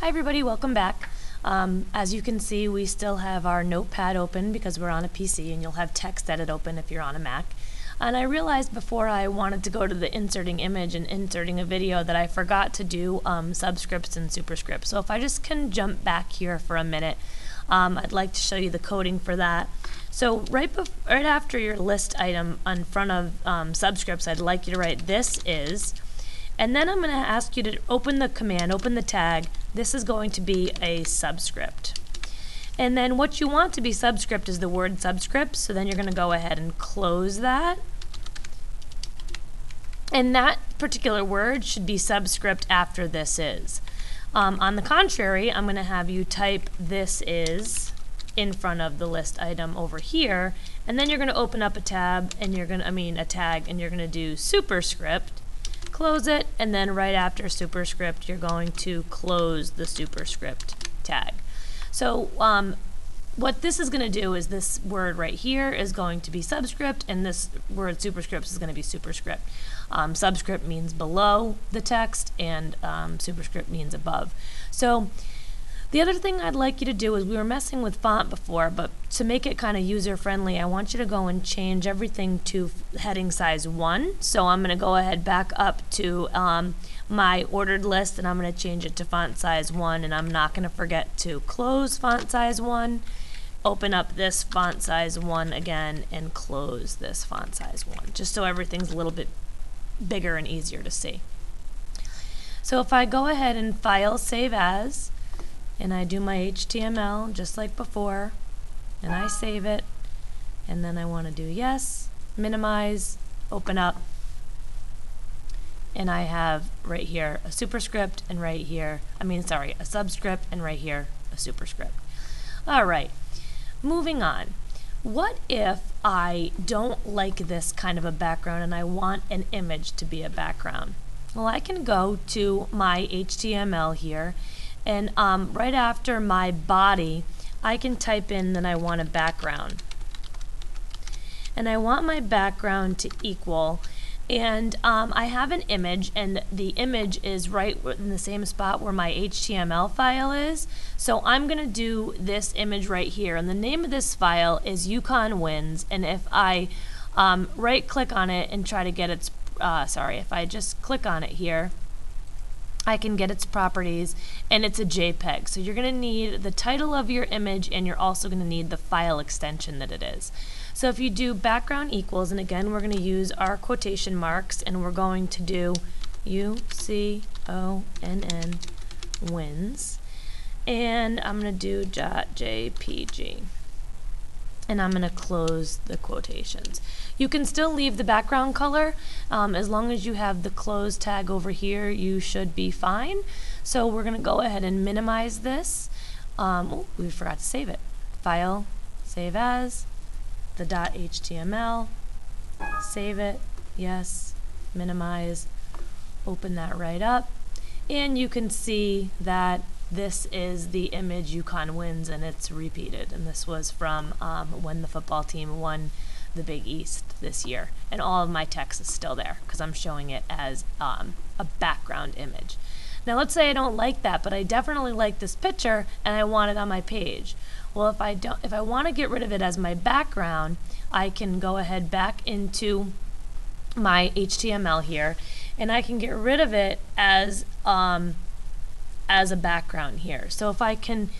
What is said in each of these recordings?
Hi everybody, welcome back. As you can see, we still have our notepad open because we're on a PC, and you'll have TextEdit open if you're on a Mac. And I realized before I wanted to go to the inserting image and inserting a video that I forgot to do subscripts and superscripts. So if I just can jump back here for a minute, I'd like to show you the coding for that. So right after your list item in front of subscripts, I'd like you to write "this is," and then I'm going to ask you to open the command, open the tag. This is going to be a subscript. And then what you want to be subscript is the word subscript, so then you're going to go ahead and close that. And that particular word should be subscript after "this is." On the contrary, I'm going to have you type "this is" in front of the list item over here, and then you're going to open up a tab, and you're going to, a tag, and you're going to do superscript. Close it, and then right after superscript you're going to close the superscript tag. So what this is going to do is this word right here is going to be subscript, and this word superscript is going to be superscript. Subscript means below the text, and superscript means above. So the other thing I'd like you to do is, we were messing with font before, but to make it kind of user-friendly, I want you to go and change everything to heading size 1. So I'm going to go ahead back up to my ordered list, and I'm going to change it to font size 1, and I'm not going to forget to close font size 1, open up this font size 1 again, and close this font size 1, just so everything's a little bit bigger and easier to see. So if I go ahead and File, Save As, and I do my HTML just like before, and I save it, and then I want to do yes, minimize, open up, and I have right here a superscript, and right here, a subscript, and right here a superscript. Alright, moving on. What if I don't like this kind of a background and I want an image to be a background? Well, I can go to my HTML here, and right after my body, I can type in that I want a background. And I want my background to equal, and I have an image, and the image is right in the same spot where my HTML file is. So I'm going to do this image right here, and the name of this file is Yukon Wins, and if I right click on it and try to get its, if I just click on it here, I can get its properties, and it's a JPEG. So you're going to need the title of your image, and you're also going to need the file extension that it is. So if you do background equals, and again we're going to use our quotation marks, and we're going to do UCONN wins, and I'm going to do .jpg. And I'm going to close the quotations. You can still leave the background color. As long as you have the close tag over here, you should be fine. So we're going to go ahead and minimize this. We forgot to save it. File, Save As, the .html, save it, yes, minimize, open that right up, and you can see that this is the image Yukon Wins, and it's repeated, and this was from when the football team won the Big East this year, and all of my text is still there because I'm showing it as a background image. Now let's say I don't like that, but I definitely like this picture and I want it on my page. Well, if I want to get rid of it as my background, I can go ahead back into my HTML here, and I can get rid of it as a background here. So if I can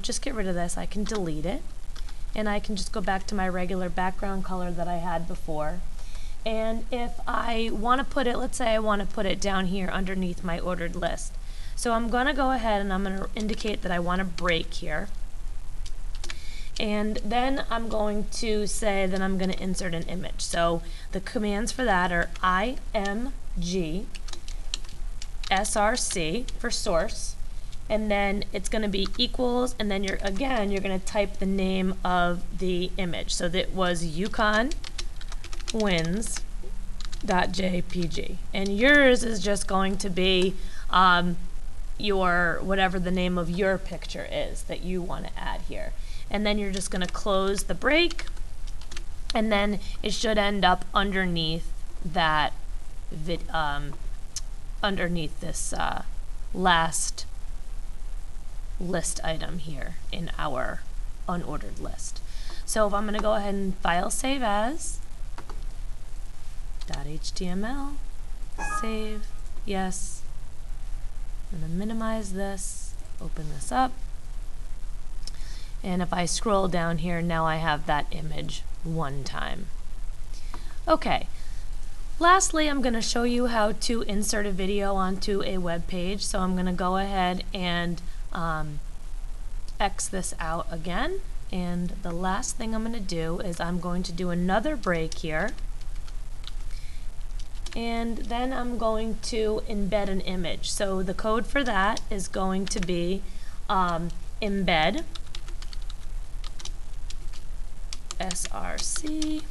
just get rid of this, I can delete it, and I can just go back to my regular background color that I had before. And if I want to put it, let's say I want to put it down here underneath my ordered list. So I'm going to go ahead and I'm going to indicate that I want a break here. And then I'm going to say that I'm going to insert an image. So the commands for that are img src for source, and then it's going to be equals, and then you're going to type the name of the image. So that was Yukon Wins.jpg, and yours is just going to be your whatever the name of your picture is that you want to add here. And then you're just going to close the break, and then it should end up underneath that underneath this last list item here in our unordered list. So if I'm going to go ahead and file save as .html, save, yes. I'm going to minimize this, open this up. And if I scroll down here, now I have that image one time. Okay. Lastly, I'm going to show you how to insert a video onto a web page. So I'm going to go ahead and X this out again. And the last thing I'm going to do is I'm going to do another break here. And then I'm going to embed an image. So the code for that is going to be embed src,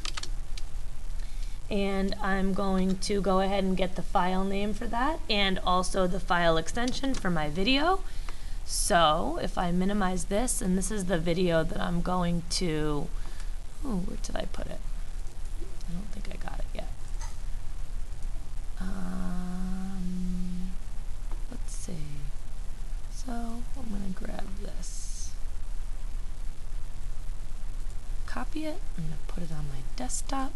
and I'm going to go ahead and get the file name for that and also the file extension for my video. So if I minimize this, and this is the video that I'm going to, where did I put it? I don't think I got it yet. Let's see. So I'm going to grab this, copy it, I'm going to put it on my desktop.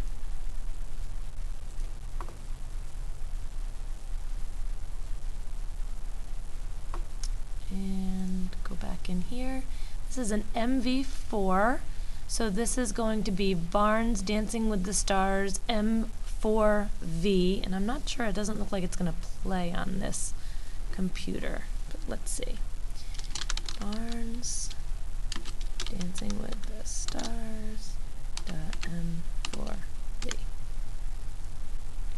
And go back in here. This is an MV4, so this is going to be Barnes Dancing with the Stars M4V, and I'm not sure, it doesn't look like it's going to play on this computer, but let's see. Barnes Dancing with the Stars .m4v,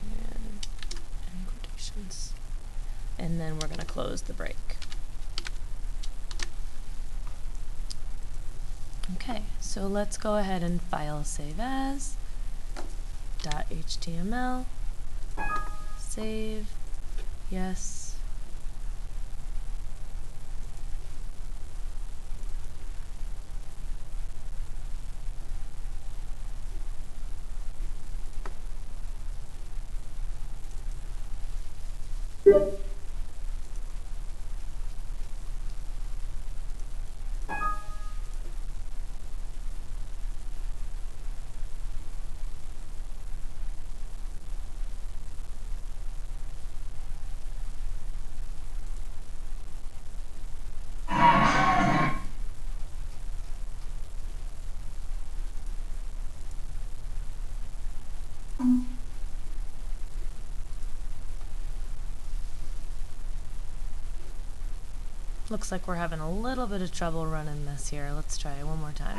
and in quotations, and then we're going to close the break. Okay, so let's go ahead and file save as .html, save, yes. Looks like we're having a little bit of trouble running this here. Let's try it one more time.